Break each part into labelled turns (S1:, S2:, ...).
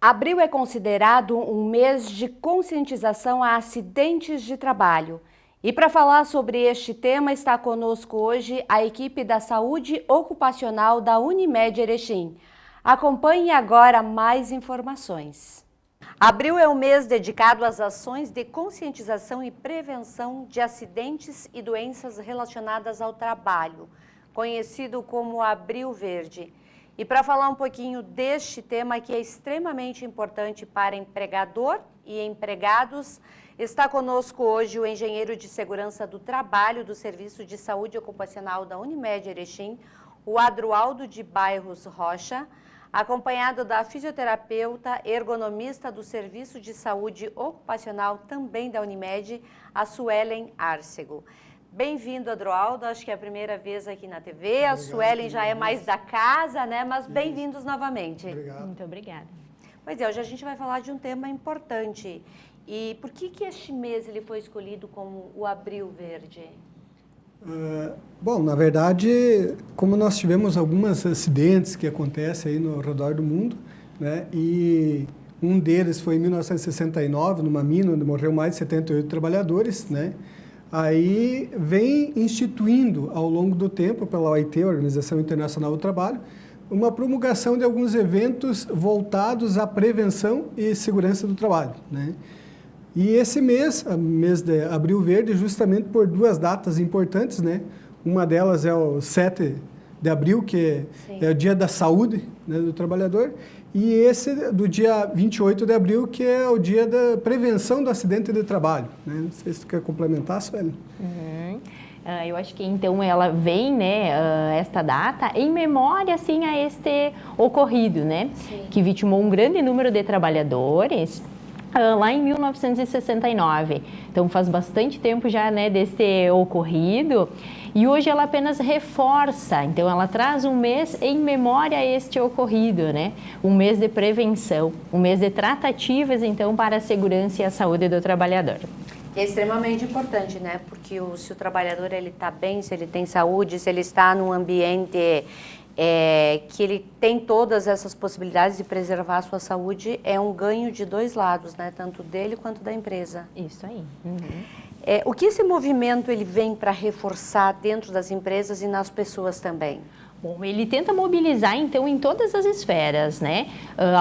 S1: Abril é considerado um mês de conscientização a acidentes de trabalho. E para falar sobre este tema está conosco hoje a equipe da Saúde Ocupacional da Unimed Erechim. Acompanhe agora mais informações. Abril é um mês dedicado às ações de conscientização e prevenção de acidentes e doenças relacionadas ao trabalho, conhecido como Abril Verde. E para falar um pouquinho deste tema que é extremamente importante para empregador e empregados, está conosco hoje o engenheiro de segurança do trabalho do Serviço de Saúde Ocupacional da Unimed Erechim, o Adroaldo de Bairros Rocha, acompanhado da fisioterapeuta ergonomista do Serviço de Saúde Ocupacional também da Unimed, a Suelen Arcego. Bem-vindo, Adroaldo, acho que é a primeira vez aqui na TV, obrigado, a Suelen já é mais da casa, né? Mas bem-vindos novamente.
S2: Obrigado.
S3: Muito obrigada.
S1: Pois é, hoje a gente vai falar de um tema importante. E por que este mês ele foi escolhido como o Abril Verde?
S2: Bom, na verdade, como nós tivemos alguns acidentes que acontecem aí no redor do mundo, né? E um deles foi em 1969, numa mina, onde morreu mais de 78 trabalhadores, né? Aí vem instituindo ao longo do tempo pela OIT, Organização Internacional do Trabalho, uma promulgação de alguns eventos voltados à prevenção e segurança do trabalho, né? E esse mês, o mês de Abril Verde, justamente por duas datas importantes, né? Uma delas é o 7 de abril, que é o Dia da Saúde, né, do Trabalhador, e esse do dia 28 de abril, que é o dia da prevenção do acidente de trabalho, né? Não sei se tu quer complementar, Sueli.
S3: Eu acho que então ela vem, né, esta data em memória, assim, a este ocorrido, né? Sim. Que vitimou um grande número de trabalhadores lá em 1969. Então faz bastante tempo já, né, desse ocorrido. E hoje ela apenas reforça, então ela traz um mês em memória a este ocorrido, né? Um mês de prevenção, um mês de tratativas, então, para a segurança e a saúde do trabalhador.
S1: É extremamente importante, né? Porque se o trabalhador ele está bem, se ele tem saúde, se ele está num ambiente que ele tem todas essas possibilidades de preservar a sua saúde, é um ganho de dois lados, né? Tanto dele quanto da empresa.
S3: Isso aí.
S1: O que esse movimento ele vem para reforçar dentro das empresas e nas pessoas também?
S3: Bom, ele tenta mobilizar, então, em todas as esferas, né?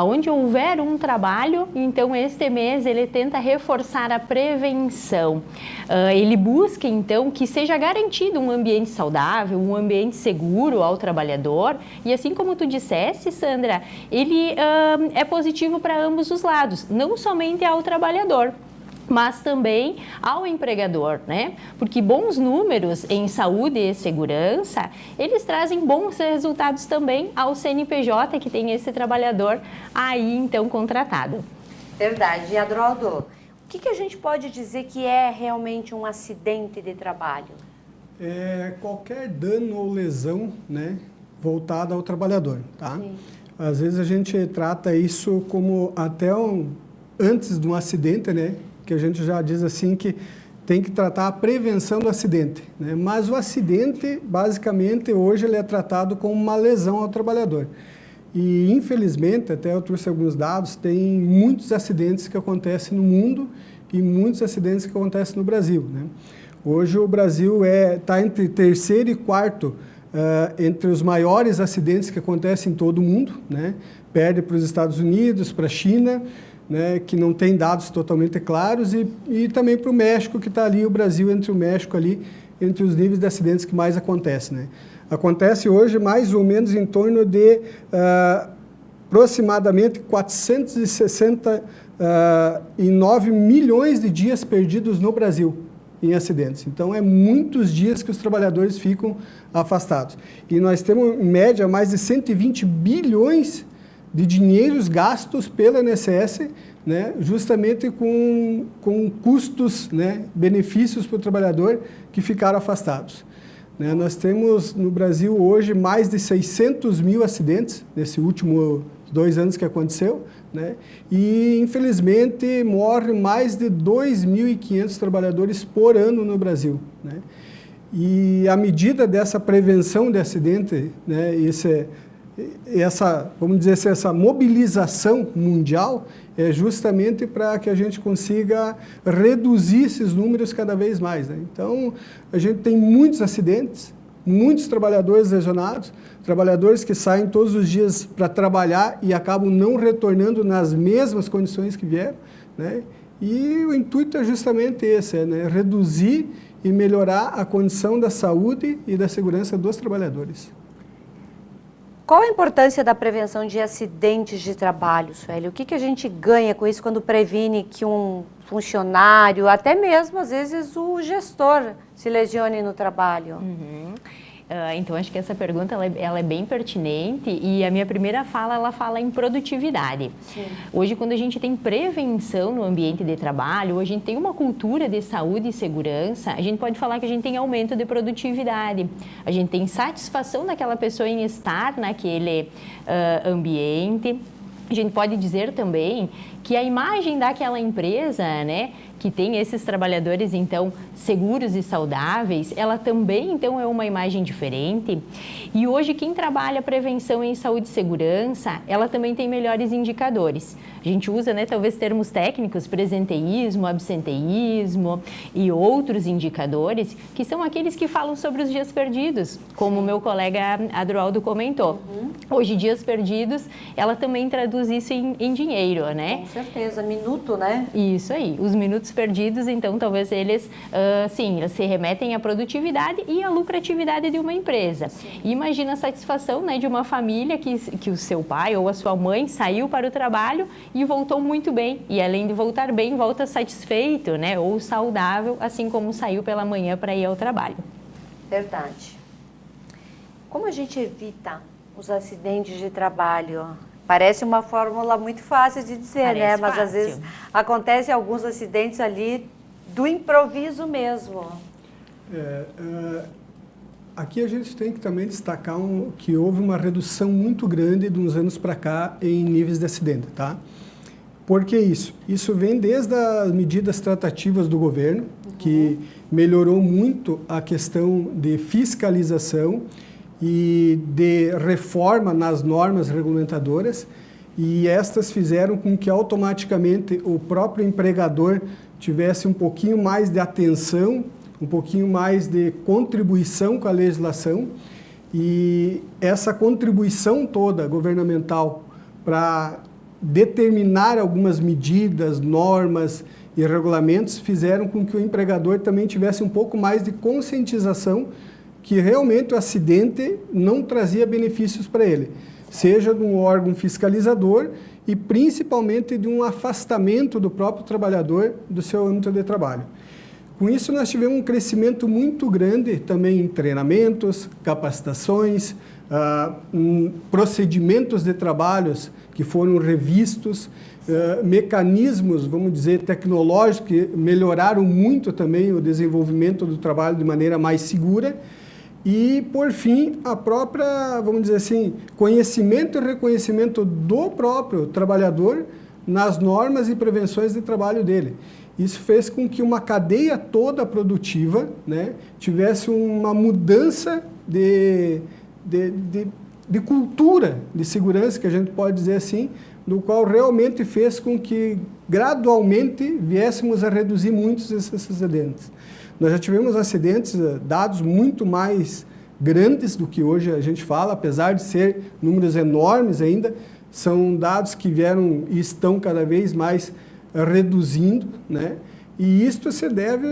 S3: Onde houver um trabalho, então, este mês, ele tenta reforçar a prevenção. Ele busca, então, que seja garantido um ambiente saudável, um ambiente seguro ao trabalhador. E assim como tu disseste, Sandra, ele é positivo para ambos os lados, não somente ao trabalhador, mas também ao empregador, né? Porque bons números em saúde e segurança, eles trazem bons resultados também ao CNPJ que tem esse trabalhador aí, então, contratado.
S1: Verdade. E, Adroaldo, o que a gente pode dizer que é realmente um acidente de trabalho?
S2: É qualquer dano ou lesão, né, voltada ao trabalhador, tá? Sim. Às vezes a gente trata isso como até antes de um acidente, né? Que a gente já diz assim que tem que tratar a prevenção do acidente, né? Mas o acidente, basicamente, hoje ele é tratado como uma lesão ao trabalhador. E, infelizmente, até eu trouxe alguns dados, tem muitos acidentes que acontecem no mundo e muitos acidentes que acontecem no Brasil, né? Hoje o Brasil está entre terceiro e quarto entre os maiores acidentes que acontecem em todo o mundo, né? Perde para os Estados Unidos, para a China, né, que não tem dados totalmente claros, e também para o México, que está ali, o Brasil entre o México ali, entre os níveis de acidentes que mais acontecem, né? Acontece hoje mais ou menos em torno de aproximadamente 469 milhões de dias perdidos no Brasil em acidentes. Então, é muitos dias que os trabalhadores ficam afastados. E nós temos, em média, mais de 120 bilhões de dinheiros gastos pela INSS, né, justamente com custos, né, benefícios para o trabalhador que ficaram afastados. Né, nós temos no Brasil hoje mais de 600 mil acidentes, nesses últimos 2 anos que aconteceu, né, e infelizmente morre mais de 2.500 trabalhadores por ano no Brasil, né. E à medida dessa prevenção de acidente, né, vamos dizer assim, essa mobilização mundial é justamente para que a gente consiga reduzir esses números cada vez mais, né? Então, a gente tem muitos acidentes, muitos trabalhadores lesionados, trabalhadores que saem todos os dias para trabalhar e acabam não retornando nas mesmas condições que vieram, né? E o intuito é justamente esse, né? Reduzir e melhorar a condição da saúde e da segurança dos trabalhadores.
S1: Qual a importância da prevenção de acidentes de trabalho, Sueli? O que a gente ganha com isso quando previne que um funcionário, até mesmo às vezes o gestor, se lesione no trabalho?
S3: Então, acho que essa pergunta ela é bem pertinente e a minha primeira fala, ela fala em produtividade.
S1: Sim.
S3: Hoje, quando a gente tem prevenção no ambiente de trabalho, hoje a gente tem uma cultura de saúde e segurança, a gente pode falar que a gente tem aumento de produtividade, a gente tem satisfação daquela pessoa em estar naquele ambiente. A gente pode dizer também que a imagem daquela empresa, né, que tem esses trabalhadores, então, seguros e saudáveis, ela também, então, é uma imagem diferente. E hoje, quem trabalha prevenção em saúde e segurança, ela também tem melhores indicadores. A gente usa, né, talvez termos técnicos, presenteísmo, absenteísmo e outros indicadores, que são aqueles que falam sobre os dias perdidos, como o meu colega Adroaldo comentou. Hoje, dias perdidos, ela também traduz isso em dinheiro, né?
S1: Com certeza, minuto, né?
S3: Isso aí, os minutos perdidos, então talvez eles, sim, se remetem à produtividade e à lucratividade de uma empresa. E imagina a satisfação, né, de uma família que o seu pai ou a sua mãe saiu para o trabalho e voltou muito bem. E além de voltar bem, volta satisfeito, né, ou saudável, assim como saiu pela manhã para ir ao trabalho.
S1: Verdade. Como a gente evita os acidentes de trabalho? Parece uma fórmula muito fácil de dizer,
S3: Parece
S1: né? Mas
S3: fácil.
S1: às vezes acontecem alguns acidentes ali do improviso mesmo.
S2: Aqui a gente tem que também destacar que houve uma redução muito grande de uns anos para cá em níveis de acidente, tá? Por que isso? Isso vem desde as medidas tratativas do governo, que melhorou muito a questão de fiscalização e de reforma nas normas regulamentadoras, e estas fizeram com que automaticamente o próprio empregador tivesse um pouquinho mais de atenção, um pouquinho mais de contribuição com a legislação, e essa contribuição toda governamental para determinar algumas medidas, normas e regulamentos fizeram com que o empregador também tivesse um pouco mais de conscientização que realmente o acidente não trazia benefícios para ele, seja de um órgão fiscalizador e principalmente de um afastamento do próprio trabalhador do seu âmbito de trabalho. Com isso, nós tivemos um crescimento muito grande também em treinamentos, capacitações, procedimentos de trabalhos que foram revistos, mecanismos, vamos dizer, tecnológicos que melhoraram muito também o desenvolvimento do trabalho de maneira mais segura. E, por fim, a própria, vamos dizer assim, conhecimento e reconhecimento do próprio trabalhador nas normas e prevenções de trabalho dele. Isso fez com que uma cadeia toda produtiva, né, tivesse uma mudança de cultura de segurança, que a gente pode dizer assim, do qual realmente fez com que, gradualmente, viéssemos a reduzir muitos desses acidentes. Nós já tivemos acidentes, dados muito mais grandes do que hoje a gente fala, apesar de ser números enormes ainda, são dados que vieram e estão cada vez mais reduzindo, né? E isto se deve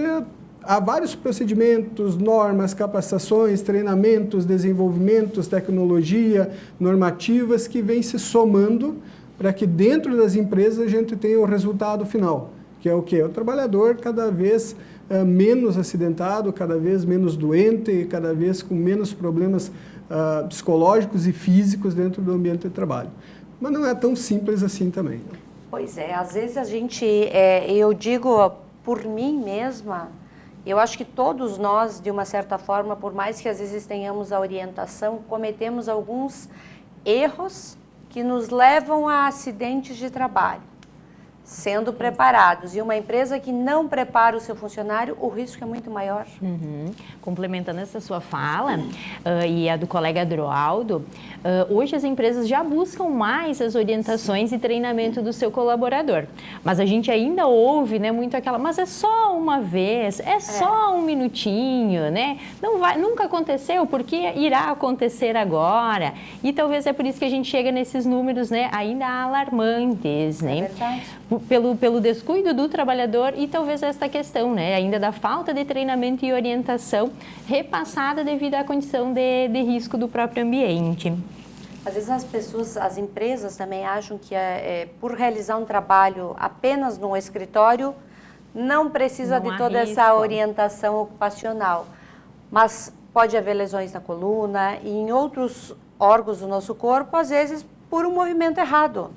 S2: a vários procedimentos, normas, capacitações, treinamentos, desenvolvimentos, tecnologia, normativas que vêm se somando para que dentro das empresas a gente tenha o resultado final, que é o quê? O trabalhador cada vez menos acidentado, cada vez menos doente, cada vez com menos problemas psicológicos e físicos dentro do ambiente de trabalho. Mas não é tão simples assim também.
S1: Pois é, às vezes a gente, eu digo por mim mesma, eu acho que todos nós, de uma certa forma, por mais que às vezes tenhamos a orientação, cometemos alguns erros que nos levam a acidentes de trabalho. sendo preparados. E uma empresa que não prepara o seu funcionário, o risco é muito maior.
S3: Complementando essa sua fala e a do colega Adroaldo, hoje as empresas já buscam mais as orientações e treinamento do seu colaborador. Mas a gente ainda ouve, né, muito aquela, mas é só uma vez, é só um minutinho, né? Não vai, nunca aconteceu, porque irá acontecer agora. E talvez é por isso que a gente chega nesses números, né, ainda alarmantes, né?
S1: É verdade.
S3: Pelo descuido do trabalhador e talvez esta questão, né, ainda da falta de treinamento e orientação repassada devido à condição de risco do próprio ambiente.
S1: Às vezes as empresas também acham que por realizar um trabalho apenas no escritório, não precisa de toda essa orientação ocupacional. Mas pode haver lesões na coluna e em outros órgãos do nosso corpo, às vezes por um movimento errado.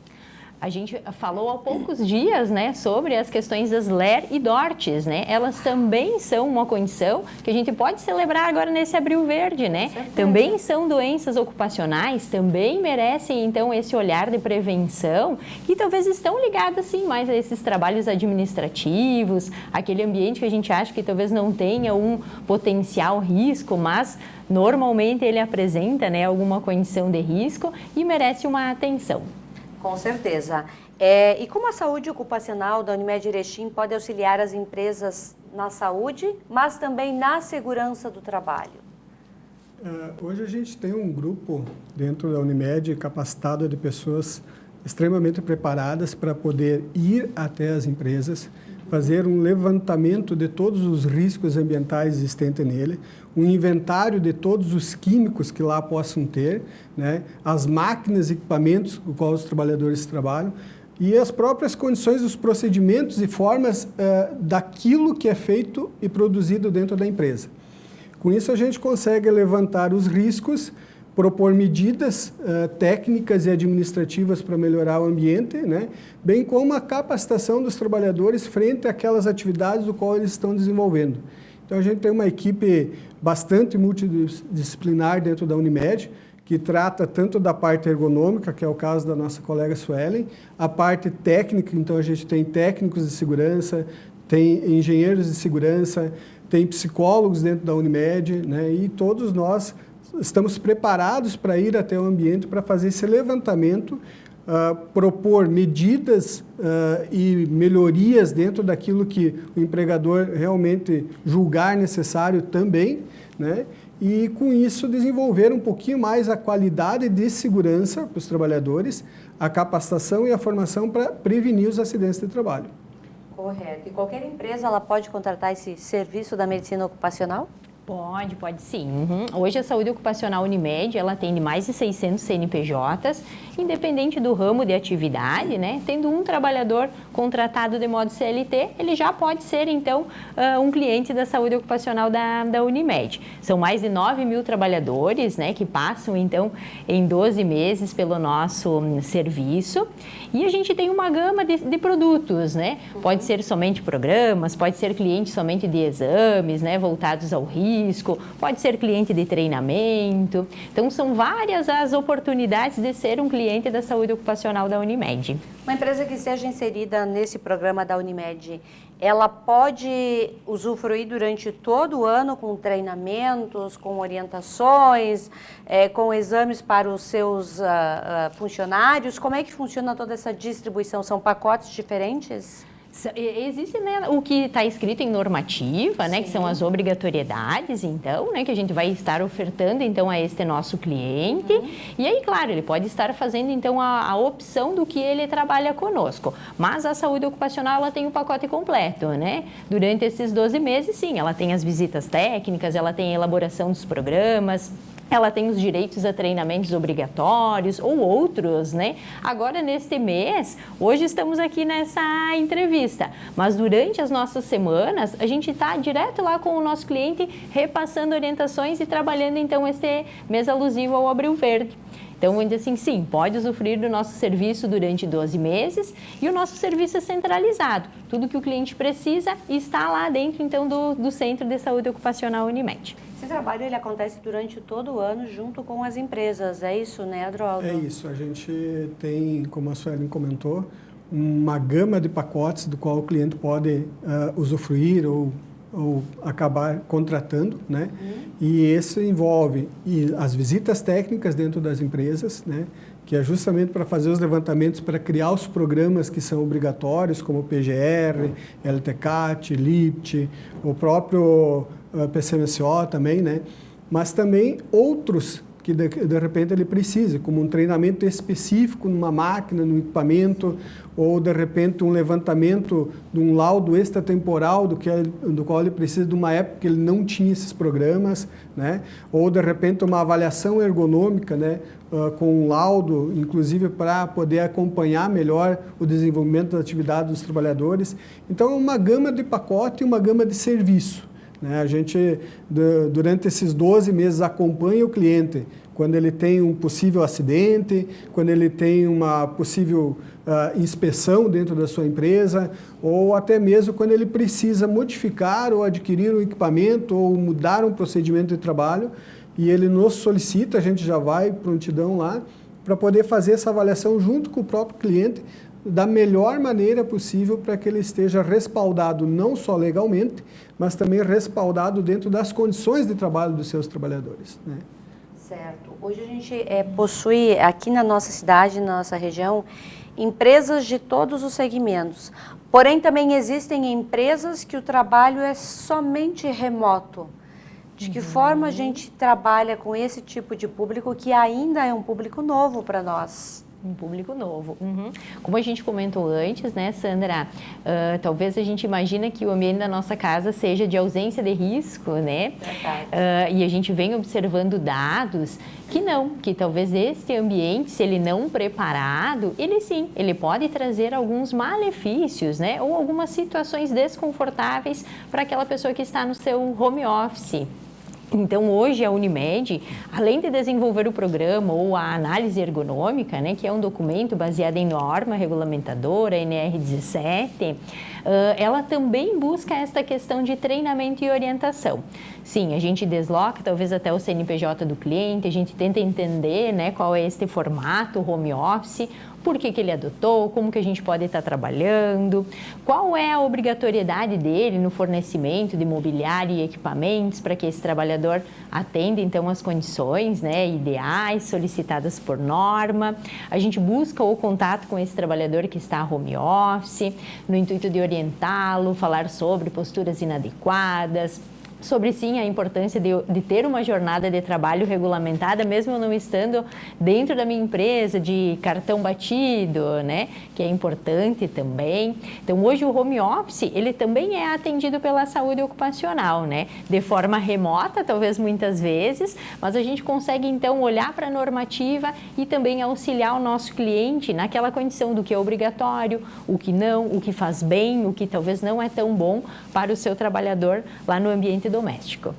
S3: A gente falou há poucos dias, né, sobre as questões das LER e DORTs, né? Elas também são uma condição que a gente pode celebrar agora nesse Abril Verde, né? Também são doenças ocupacionais, também merecem, então, esse olhar de prevenção que talvez estão ligadas, sim, mais a esses trabalhos administrativos, aquele ambiente que a gente acha que talvez não tenha um potencial risco, mas normalmente ele apresenta, né, alguma condição de risco e merece uma atenção.
S1: Com certeza. E como a saúde ocupacional da Unimed Erechim pode auxiliar as empresas na saúde, mas também na segurança do trabalho?
S2: Hoje a gente tem um grupo dentro da Unimed capacitado de pessoas extremamente preparadas para poder ir até as empresas, fazer um levantamento de todos os riscos ambientais existentes nele, um inventário de todos os químicos que lá possam ter, né, as máquinas e equipamentos com os quais os trabalhadores trabalham e as próprias condições dos procedimentos e formas daquilo que é feito e produzido dentro da empresa. Com isso, a gente consegue levantar os riscos, propor medidas técnicas e administrativas para melhorar o ambiente, né? Bem como a capacitação dos trabalhadores frente àquelas atividades do qual eles estão desenvolvendo. Então, a gente tem uma equipe bastante multidisciplinar dentro da Unimed, que trata tanto da parte ergonômica, que é o caso da nossa colega Suelen, a parte técnica, então a gente tem técnicos de segurança, tem engenheiros de segurança, tem psicólogos dentro da Unimed, né? E todos nós estamos preparados para ir até o ambiente para fazer esse levantamento, propor medidas e melhorias dentro daquilo que o empregador realmente julgar necessário também, né? E com isso desenvolver um pouquinho mais a qualidade de segurança para os trabalhadores, a capacitação e a formação para prevenir os acidentes de trabalho.
S1: Correto. E qualquer empresa ela pode contratar esse serviço da medicina ocupacional?
S3: Pode sim. Hoje a saúde ocupacional Unimed, ela atende mais de 600 CNPJs, independente do ramo de atividade, né? Tendo um trabalhador contratado de modo CLT, ele já pode ser, então, um cliente da saúde ocupacional da Unimed. São mais de 9 mil trabalhadores, né, que passam, então, em 12 meses pelo nosso serviço. E a gente tem uma gama de produtos, né? Pode ser somente programas, pode ser cliente somente de exames, né, voltados ao risco, pode ser cliente de treinamento. Então, são várias as oportunidades de ser um cliente da saúde ocupacional da Unimed.
S1: Uma empresa que esteja inserida nesse programa da Unimed, ela pode usufruir durante todo o ano com treinamentos, com orientações, com exames para os seus funcionários? Como é que funciona toda essa distribuição? São pacotes diferentes?
S3: Existe, né, o que está escrito em normativa, né, que são as obrigatoriedades, então, né, que a gente vai estar ofertando, então, a este nosso cliente. E aí, claro, ele pode estar fazendo, então, a opção do que ele trabalha conosco. Mas a saúde ocupacional, ela tem o pacote completo, né? Durante esses 12 meses, sim, ela tem as visitas técnicas, ela tem a elaboração dos programas, ela tem os direitos a treinamentos obrigatórios ou outros, né? Agora, neste mês, hoje estamos aqui nessa entrevista, mas durante as nossas semanas, a gente está direto lá com o nosso cliente, repassando orientações e trabalhando, então, este mês alusivo ao Abril Verde. Então, vamos dizer assim, sim, pode usufruir do nosso serviço durante 12 meses e o nosso serviço é centralizado. Tudo que o cliente precisa está lá dentro, então, do Centro de Saúde Ocupacional Unimed.
S1: Esse trabalho ele acontece durante todo o ano junto com as empresas, é isso, né, Adroaldo?
S2: É isso, a gente tem, como a Suelen comentou, uma gama de pacotes do qual o cliente pode usufruir ou acabar contratando, né? E isso envolve as visitas técnicas dentro das empresas, né? Que é justamente para fazer os levantamentos, para criar os programas que são obrigatórios, como o PGR, LTCAT, LIPT, o próprio PCMSO também, né? Mas também outros que de repente ele precisa, como um treinamento específico numa máquina, num equipamento, ou de repente um levantamento de um laudo extratemporal do qual ele precisa de uma época que ele não tinha esses programas, né? Ou de repente uma avaliação ergonômica, né? Com um laudo, inclusive para poder acompanhar melhor o desenvolvimento da atividade dos trabalhadores. Então, é uma gama de pacote e uma gama de serviço. A gente, durante esses 12 meses, acompanha o cliente quando ele tem um possível acidente, quando ele tem uma possível inspeção dentro da sua empresa, ou até mesmo quando ele precisa modificar ou adquirir um equipamento ou mudar um procedimento de trabalho, e ele nos solicita, a gente já vai prontidão lá, para poder fazer essa avaliação junto com o próprio cliente, da melhor maneira possível para que ele esteja respaldado não só legalmente, mas também respaldado dentro das condições de trabalho dos seus trabalhadores, né?
S1: Certo. Hoje a gente possui aqui na nossa cidade, na nossa região, empresas de todos os segmentos. Porém, também existem empresas que o trabalho é somente remoto. De que forma a gente trabalha com esse tipo de público que ainda é um público novo para nós?
S3: Um público novo. Como a gente comentou antes, né, Sandra? Talvez a gente imagina que o ambiente da nossa casa seja de ausência de risco, né? E a gente vem observando dados que talvez este ambiente, se ele não preparado, ele pode trazer alguns malefícios, né? Ou algumas situações desconfortáveis para aquela pessoa que está no seu home office. Então, hoje, a Unimed, além de desenvolver o programa ou a análise ergonômica, né, que é um documento baseado em norma regulamentadora, NR17, ela também busca esta questão de treinamento e orientação. Sim, a gente desloca talvez até o CNPJ do cliente, a gente tenta entender, né, qual é este formato home office, por que ele adotou, como que a gente pode estar trabalhando, qual é a obrigatoriedade dele no fornecimento de mobiliário e equipamentos para que esse trabalhador atenda então as condições, né, ideais solicitadas por norma. A gente busca o contato com esse trabalhador que está home office, no intuito de orientá-lo, falar sobre posturas inadequadas, sobre sim a importância de ter uma jornada de trabalho regulamentada, mesmo eu não estando dentro da minha empresa, de cartão batido, né, que é importante também. Então, hoje o home office, ele também é atendido pela saúde ocupacional, né, de forma remota, talvez muitas vezes, mas a gente consegue então olhar para a normativa e também auxiliar o nosso cliente naquela condição do que é obrigatório, o que não, o que faz bem, o que talvez não é tão bom para o seu trabalhador lá no ambiente doméstico.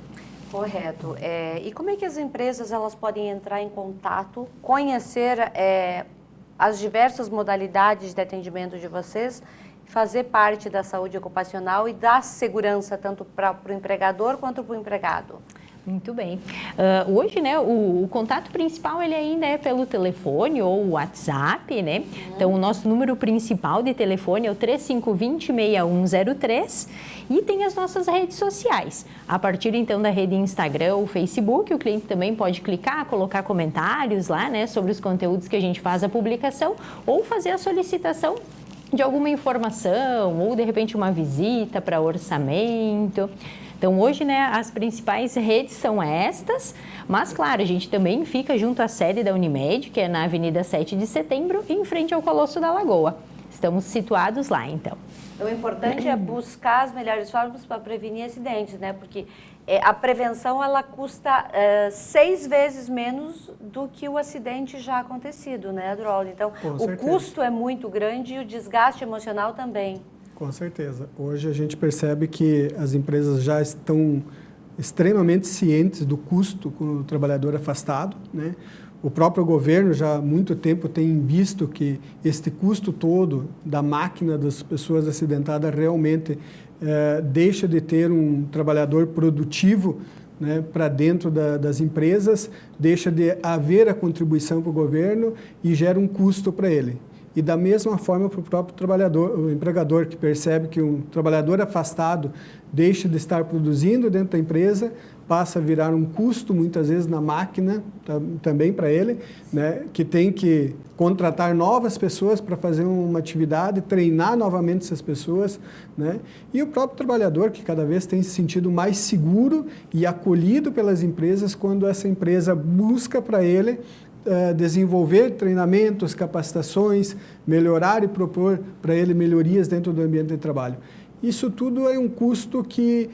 S1: Correto. E como é que as empresas elas podem entrar em contato, conhecer as diversas modalidades de atendimento de vocês, fazer parte da saúde ocupacional e dar segurança tanto para o empregador quanto para o empregado?
S3: Muito bem. Hoje, né, o contato principal ele ainda é pelo telefone ou WhatsApp, né? Então, o nosso número principal de telefone é o 3520-6103 e tem as nossas redes sociais. A partir, então, da rede Instagram ou Facebook, o cliente também pode clicar, colocar comentários lá, né, sobre os conteúdos que a gente faz a publicação ou fazer a solicitação de alguma informação ou, de repente, uma visita para orçamento. Então, hoje, né, as principais redes são estas, mas, claro, a gente também fica junto à sede da Unimed, que é na Avenida 7 de Setembro, em frente ao Colosso da Lagoa. Estamos situados lá, então.
S1: Então, o importante é buscar as melhores formas para prevenir acidentes, né? Porque a prevenção, ela custa 6 vezes menos do que o acidente já acontecido, né, Droli? Então, o custo é muito grande e o desgaste emocional também.
S2: Com certeza. Hoje a gente percebe que as empresas já estão extremamente cientes do custo com o trabalhador afastado, né? O próprio governo já há muito tempo tem visto que este custo todo da máquina das pessoas acidentadas realmente deixa de ter um trabalhador produtivo, né, para dentro das empresas, deixa de haver a contribuição para o governo e gera um custo para ele. e da mesma forma para o próprio trabalhador, o empregador que percebe que um trabalhador afastado deixa de estar produzindo dentro da empresa, passa a virar um custo, muitas vezes, na máquina, também para ele, né, que tem que contratar novas pessoas para fazer uma atividade, treinar novamente essas pessoas, né, e o próprio trabalhador, que cada vez tem se sentido mais seguro e acolhido pelas empresas quando essa empresa busca para ele desenvolver treinamentos, capacitações, melhorar e propor para ele melhorias dentro do ambiente de trabalho. Isso tudo é um custo que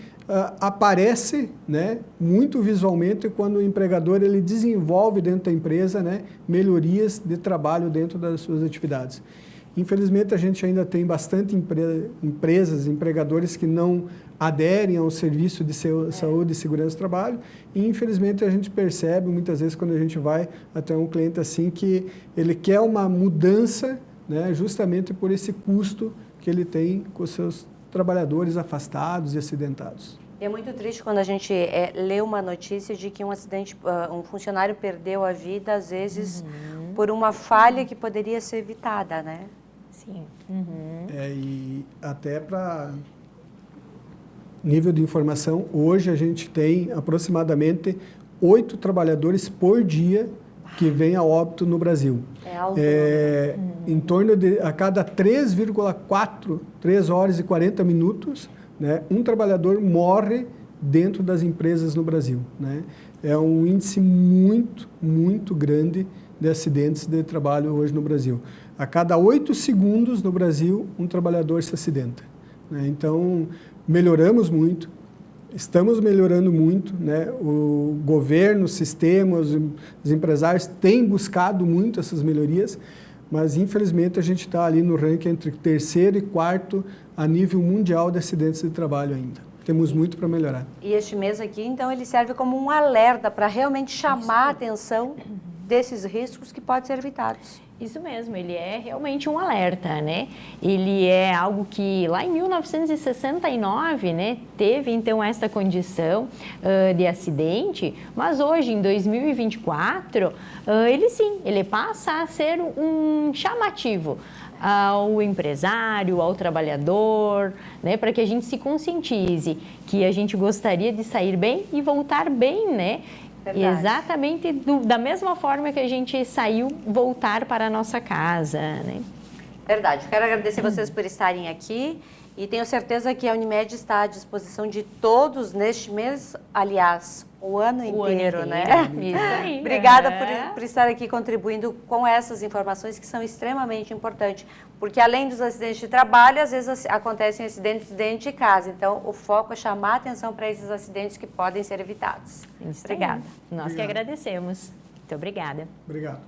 S2: aparece, né, muito visualmente quando o empregador ele desenvolve dentro da empresa, né, melhorias de trabalho dentro das suas atividades. Infelizmente, a gente ainda tem bastante empresas, empregadores que não aderem ao serviço de saúde e segurança do trabalho e, infelizmente, a gente percebe muitas vezes quando a gente vai até um cliente assim que ele quer uma mudança, né, justamente por esse custo que ele tem com os seus trabalhadores afastados e acidentados.
S1: É muito triste quando a gente lê uma notícia de que um acidente, um funcionário perdeu a vida, às vezes, por uma falha que poderia ser evitada, né?
S3: Sim.
S2: E até para nível de informação, hoje a gente tem aproximadamente 8 trabalhadores por dia que vêm a óbito no Brasil.
S1: É algo.
S2: Em torno de, a cada 3,4, 3 horas e 40 minutos, né, um trabalhador morre dentro das empresas no Brasil, né? É um índice muito, muito grande de acidentes de trabalho hoje no Brasil. A cada 8 segundos no Brasil, um trabalhador se acidenta, né? Então, melhoramos muito, estamos melhorando muito, né? O governo, o sistema, os empresários têm buscado muito essas melhorias, mas infelizmente a gente está ali no ranking entre 3º e 4º a nível mundial de acidentes de trabalho ainda. Temos muito para melhorar.
S1: E este mês aqui, então, ele serve como um alerta para realmente chamar a atenção desses riscos que podem ser evitados.
S3: Isso mesmo, ele é realmente um alerta, né? Ele é algo que lá em 1969, né, teve então essa condição de acidente, mas hoje, em 2024, ele passa a ser um chamativo ao empresário, ao trabalhador, né, para que a gente se conscientize que a gente gostaria de sair bem e voltar bem, né?
S1: Verdade.
S3: Exatamente da mesma forma que a gente saiu, voltar para a nossa casa, né?
S1: Verdade. Quero agradecer vocês por estarem aqui e tenho certeza que a Unimed está à disposição de todos neste mês, aliás, o ano inteiro, né?
S3: Isso aí.
S1: Obrigada por estar aqui contribuindo com essas informações que são extremamente importantes, porque além dos acidentes de trabalho, às vezes acontecem acidentes dentro de casa. Então, o foco é chamar a atenção para esses acidentes que podem ser evitados.
S3: Isso
S1: Obrigada.
S3: aí. Nós que agradecemos. Muito obrigada.
S2: Obrigado.